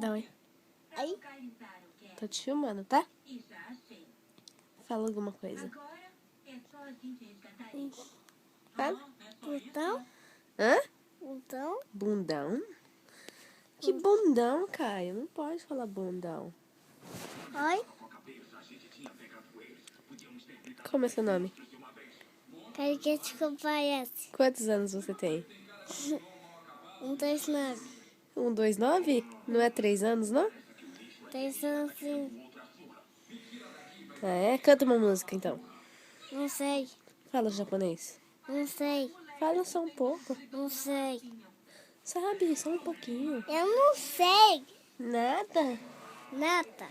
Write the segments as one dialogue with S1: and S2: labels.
S1: Não, hein?
S2: Aí?
S1: Tô te filmando, tá? Fala alguma coisa. Fala.
S2: Bundão?
S1: Hã?
S2: Bundão?
S1: Bundão? Que bundão, Caio? Não pode falar bundão.
S2: Oi?
S1: Como é seu nome?
S2: Quero que te comparece.
S1: Quantos anos você tem?
S2: 1, 2, 9.
S1: 1, 2, 9? Não é 3 anos, não?
S2: 3 anos sim.
S1: Ah, é? Canta uma música, então.
S2: Não sei.
S1: Fala japonês.
S2: Não sei.
S1: Fala só um pouco.
S2: Não sei.
S1: Sabe, só um pouquinho.
S2: Eu não sei.
S1: Nada.
S2: Nada.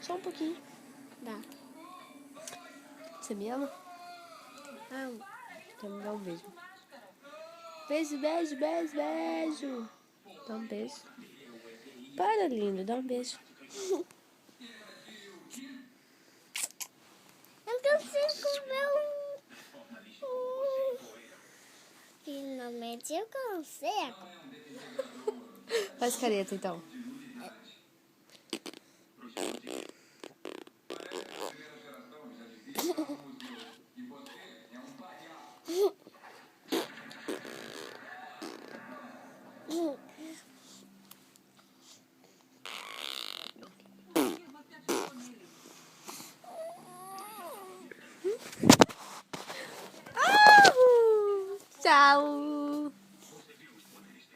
S1: Só um pouquinho.
S2: Dá.
S1: Você me ama?
S2: Amo.
S1: Então me dá um beijo. Beijo, beijo, beijo, beijo. Dá um beijo. Para, lindo, dá um beijo.
S2: Eu consigo comer Finalmente eu consigo.
S1: Faz careta, então.